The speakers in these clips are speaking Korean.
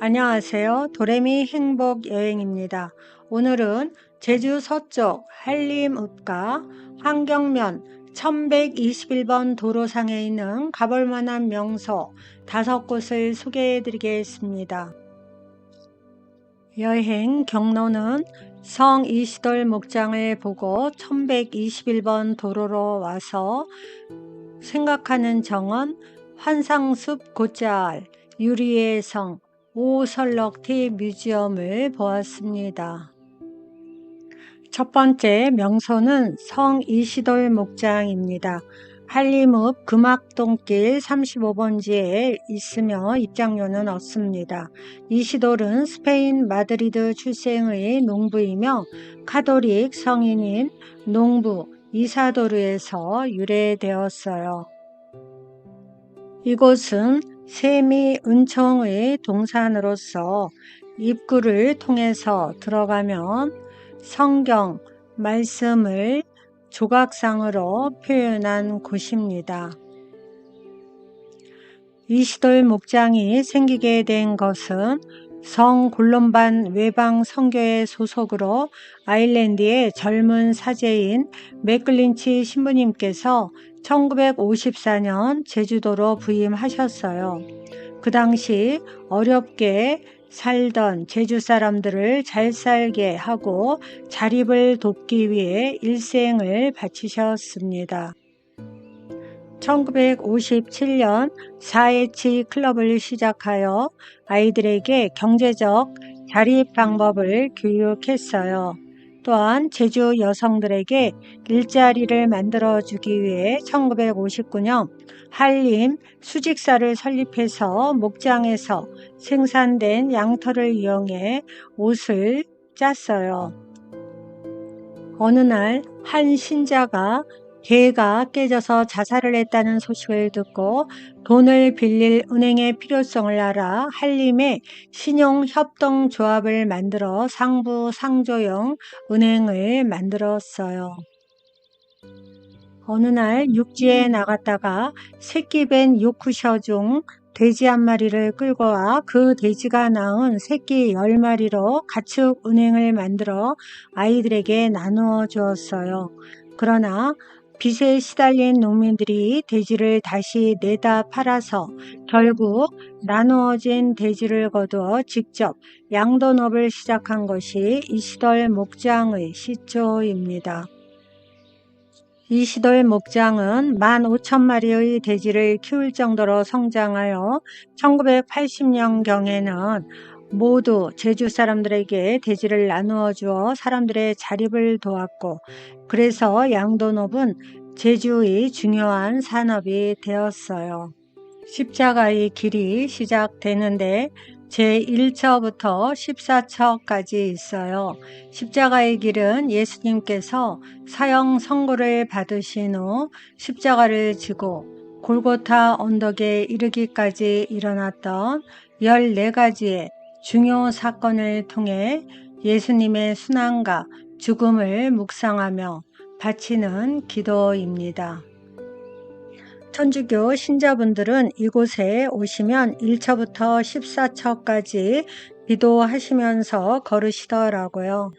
안녕하세요. 도레미 행복 여행입니다. 오늘은 제주 서쪽 한림읍과 환경면 1121번 도로상에 있는 가볼 만한 명소 5곳을 소개해 드리겠습니다. 여행 경로는 성 이시돌 목장을 보고 1121번 도로로 와서 생각하는 정원, 환상숲 곶자알, 유리의 성, 오설럭티 뮤지엄을 보았습니다. 첫 번째 명소는 성 이시돌 목장입니다. 한림읍 금악동길 35번지에 있으며 입장료는 없습니다. 이시돌은 스페인 마드리드 출생의 농부이며 카톨릭 성인인 농부 이사도르에서 유래되었어요. 이곳은 세미 은총의 동산으로서 입구를 통해서 들어가면 성경 말씀을 조각상으로 표현한 곳입니다. 이시돌 목장이 생기게 된 것은 성 골롬반 외방 선교회 소속으로 아일랜드의 젊은 사제인 맥글린치 신부님께서 1954년 제주도로 부임하셨어요. 그 당시 어렵게 살던 제주 사람들을 잘 살게 하고 자립을 돕기 위해 일생을 바치셨습니다. 1957년 4H 클럽을 시작하여 아이들에게 경제적 자립 방법을 교육했어요. 또한 제주 여성들에게 일자리를 만들어주기 위해 1959년 한림 수직사를 설립해서 목장에서 생산된 양털을 이용해 옷을 짰어요. 어느 날 한 신자가 개가 깨져서 자살을 했다는 소식을 듣고 돈을 빌릴 은행의 필요성을 알아 한림에 신용협동조합을 만들어 상부상조형 은행을 만들었어요. 어느 날 육지에 나갔다가 새끼 벤 요크셔 중 돼지 한 마리를 끌고 와 그 돼지가 낳은 새끼 10마리로 가축 은행을 만들어 아이들에게 나누어 주었어요. 그러나 빚에 시달린 농민들이 돼지를 다시 내다 팔아서 결국 나누어진 돼지를 거두어 직접 양돈업을 시작한 것이 이시돌 목장의 시초입니다. 이시돌 목장은 15,000마리의 돼지를 키울 정도로 성장하여 1980년경에는 모두 제주 사람들에게 돼지를 나누어 주어 사람들의 자립을 도왔고, 그래서 양돈업은 제주의 중요한 산업이 되었어요. 십자가의 길이 시작되는데 제1처부터 14처까지 있어요. 십자가의 길은 예수님께서 사형 선고를 받으신 후 십자가를 지고 골고타 언덕에 이르기까지 일어났던 14가지의 중요 사건을 통해 예수님의 순환과 죽음을 묵상하며 바치는 기도입니다. 천주교 신자분들은 이곳에 오시면 1처부터 14처까지 기도하시면서 걸으시더라고요.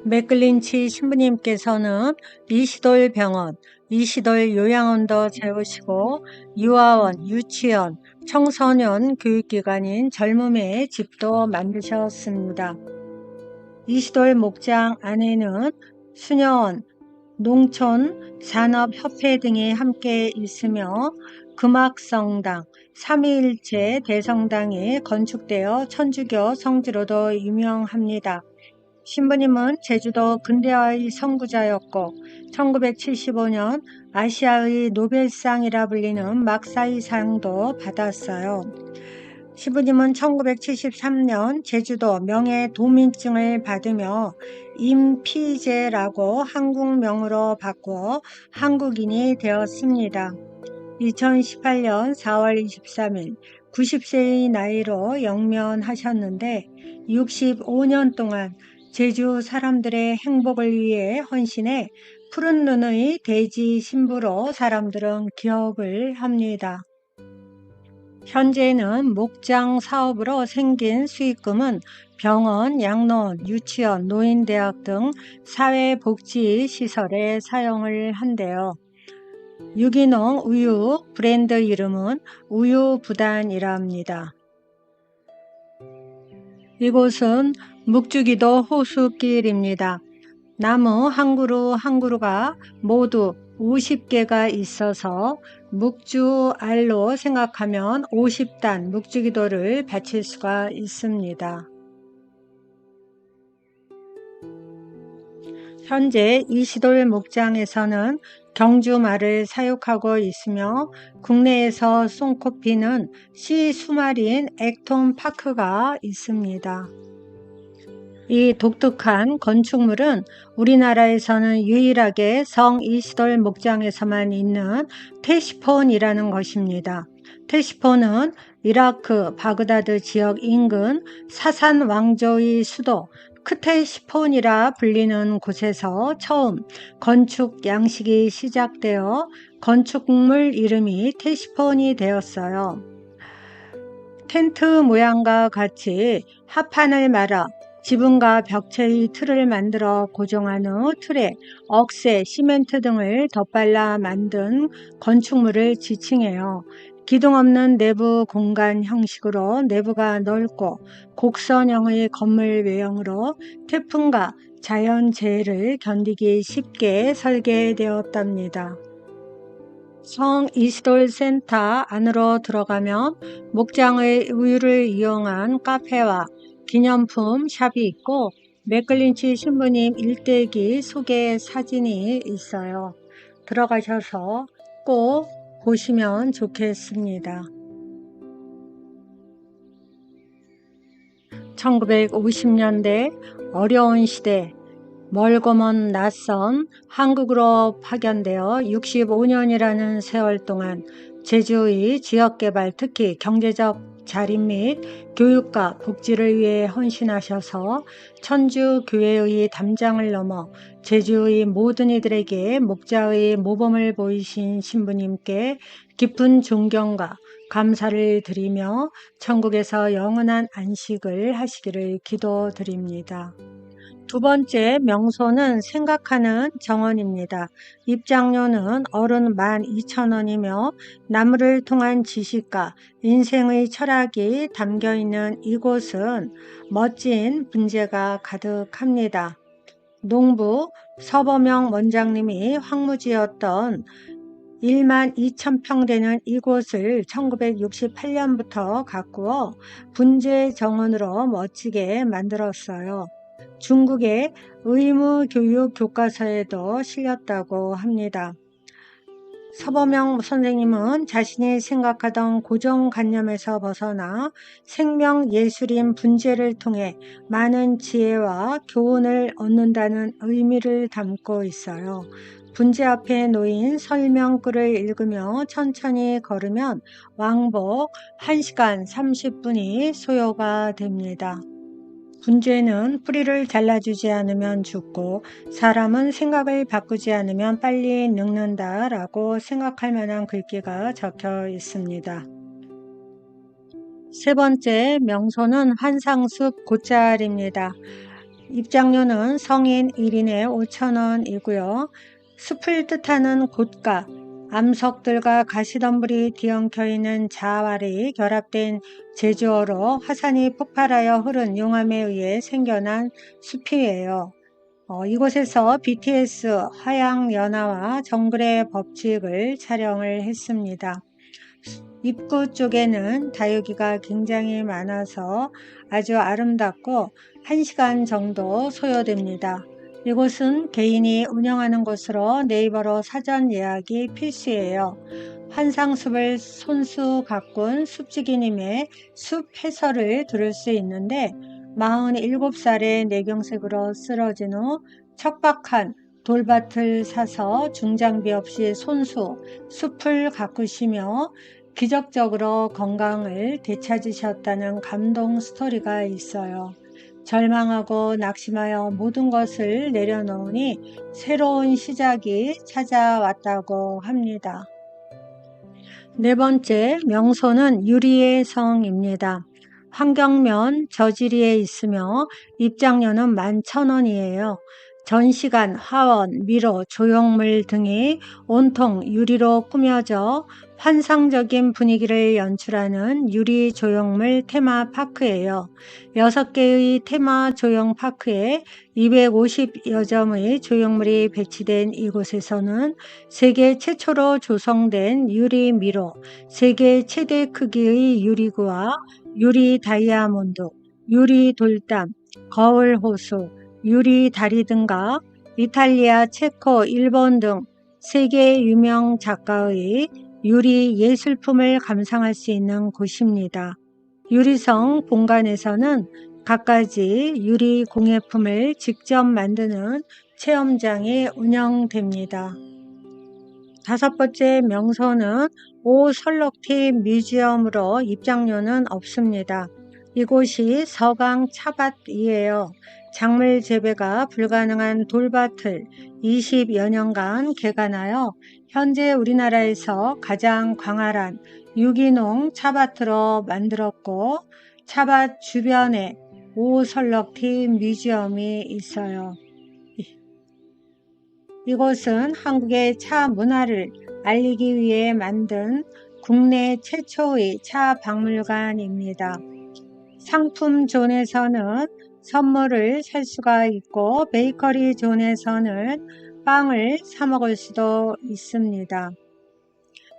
맥글린치 신부님께서는 이시돌 병원, 이시돌 요양원도 세우시고 유아원, 유치원, 청소년 교육기관인 젊음의 집도 만드셨습니다. 이시돌 목장 안에는 수녀원, 농촌 산업협회 등이 함께 있으며 금악성당, 삼위일체 대성당이 건축되어 천주교 성지로도 유명합니다. 신부님은 제주도 근대화의 선구자였고 1975년 아시아의 노벨상이라 불리는 막사이상도 받았어요. 신부님은 1973년 제주도 명예도민증을 받으며 임피제라고 한국명으로 바꾸어 한국인이 되었습니다. 2018년 4월 23일 90세의 나이로 영면하셨는데 65년 동안 제주 사람들의 행복을 위해 헌신해 푸른 눈의 돼지 신부로 사람들은 기억을 합니다. 현재는 목장 사업으로 생긴 수익금은 병원, 양로원, 유치원, 노인대학 등 사회복지시설에 사용을 한대요. 유기농 우유 브랜드 이름은 우유부단이랍니다. 이곳은 묵주기도 호수길입니다. 나무 한 그루 한 그루가 모두 50개가 있어서 묵주알로 생각하면 50단 묵주기도를 바칠 수가 있습니다. 현재 이시돌 목장에서는 경주말을 사육하고 있으며 국내에서 손꼽히는 씨 수말인 액톤파크가 있습니다. 이 독특한 건축물은 우리나라에서는 유일하게 성 이시돌 목장에서만 있는 테시폰이라는 것입니다. 테시폰은 이라크 바그다드 지역 인근 사산 왕조의 수도 크테시폰이라 불리는 곳에서 처음 건축 양식이 시작되어 건축물 이름이 테시폰이 되었어요. 텐트 모양과 같이 합판을 말아 지붕과 벽체의 틀을 만들어 고정한 후 틀에 억새, 시멘트 등을 덧발라 만든 건축물을 지칭해요. 기둥 없는 내부 공간 형식으로 내부가 넓고 곡선형의 건물 외형으로 태풍과 자연재해를 견디기 쉽게 설계되었답니다. 성 이시돌 센터 안으로 들어가면 목장의 우유를 이용한 카페와 기념품 샵이 있고 맥클린치 신부님 일대기 소개 사진이 있어요. 들어가셔서 꼭 보시면 좋겠습니다. 1950년대 어려운 시대 멀고 먼 낯선 한국으로 파견되어 65년이라는 세월 동안 제주의 지역개발 특히 경제적 자립 및 교육과 복지를 위해 헌신하셔서 천주교회의 담장을 넘어 제주의 모든 이들에게 목자의 모범을 보이신 신부님께 깊은 존경과 감사를 드리며 천국에서 영원한 안식을 하시기를 기도드립니다. 두 번째 명소는 생각하는 정원입니다. 입장료는 어른 12,000원이며 나무를 통한 지식과 인생의 철학이 담겨있는 이곳은 멋진 분재가 가득합니다. 농부 서범영 원장님이 황무지였던 12,000평 되는 이곳을 1968년부터 가꾸어 분재 정원으로 멋지게 만들었어요. 중국의 의무교육 교과서에도 실렸다고 합니다. 서범영 선생님은 자신이 생각하던 고정관념에서 벗어나 생명예술인 분재를 통해 많은 지혜와 교훈을 얻는다는 의미를 담고 있어요. 분재 앞에 놓인 설명글을 읽으며 천천히 걸으면 왕복 1시간 30분이 소요가 됩니다. 분재는 뿌리를 잘라주지 않으면 죽고 사람은 생각을 바꾸지 않으면 빨리 늙는다 라고 생각할 만한 글귀가 적혀 있습니다. 세 번째 명소는 환상숲 곶자리입니다. 입장료는 성인 1인에 5,000원이고요. 숲을 뜻하는 곶과 암석들과 가시덤불이 뒤엉켜 있는 자왈이 결합된 제주어로 화산이 폭발하여 흐른 용암에 의해 생겨난 숲이에요. 이곳에서 BTS 화양연화와 정글의 법칙을 촬영을 했습니다. 입구 쪽에는 다육이가 굉장히 많아서 아주 아름답고 1시간 정도 소요됩니다. 이곳은 개인이 운영하는 곳으로 네이버로 사전 예약이 필수예요. 환상숲을 손수 가꾼 숲지기님의 숲 해설을 들을 수 있는데 47살에 뇌경색으로 쓰러진 후 척박한 돌밭을 사서 중장비 없이 손수 숲을 가꾸시며 기적적으로 건강을 되찾으셨다는 감동 스토리가 있어요. 절망하고 낙심하여 모든 것을 내려놓으니 새로운 시작이 찾아왔다고 합니다. 네 번째, 명소는 유리의 성입니다. 환경면 저지리에 있으며 입장료는 11,000원이에요. 전시관, 화원, 미로, 조형물 등이 온통 유리로 꾸며져 환상적인 분위기를 연출하는 유리 조형물 테마파크예요. 6개의 테마 조형파크에 250여 점의 조형물이 배치된 이곳에서는 세계 최초로 조성된 유리 미로, 세계 최대 크기의 유리구와 유리 다이아몬드, 유리 돌담, 거울 호수, 유리 다리 등과 이탈리아, 체코, 일본 등 세계 유명 작가의 유리 예술품을 감상할 수 있는 곳입니다. 유리성 본관에서는 갖가지 유리 공예품을 직접 만드는 체험장이 운영됩니다. 다섯 번째 명소는 오설록티 뮤지엄으로 입장료는 없습니다. 이곳이 서강 차밭이에요. 작물 재배가 불가능한 돌밭을 20여 년간 개간하여 현재 우리나라에서 가장 광활한 유기농 차밭으로 만들었고, 차밭 주변에 오설록티 뮤지엄이 있어요. 이곳은 한국의 차 문화를 알리기 위해 만든 국내 최초의 차 박물관입니다. 상품 존에서는 선물을 살 수가 있고, 베이커리 존에서는 빵을 사 먹을 수도 있습니다.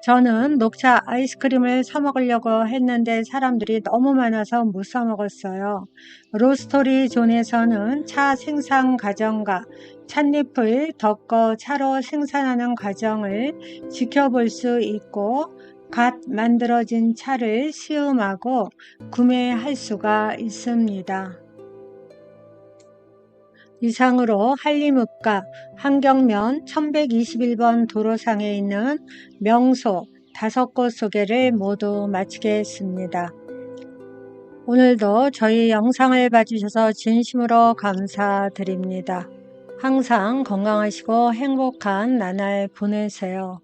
저는 녹차 아이스크림을 사 먹으려고 했는데 사람들이 너무 많아서 못 사 먹었어요. 로스토리 존에서는 차 생산 과정과 찻잎을 덮고 차로 생산하는 과정을 지켜볼 수 있고, 갓 만들어진 차를 시음하고 구매할 수가 있습니다. 이상으로 한림읍과 한경면 1121번 도로상에 있는 명소 5곳 소개를 모두 마치겠습니다. 오늘도 저희 영상을 봐주셔서 진심으로 감사드립니다. 항상 건강하시고 행복한 나날 보내세요.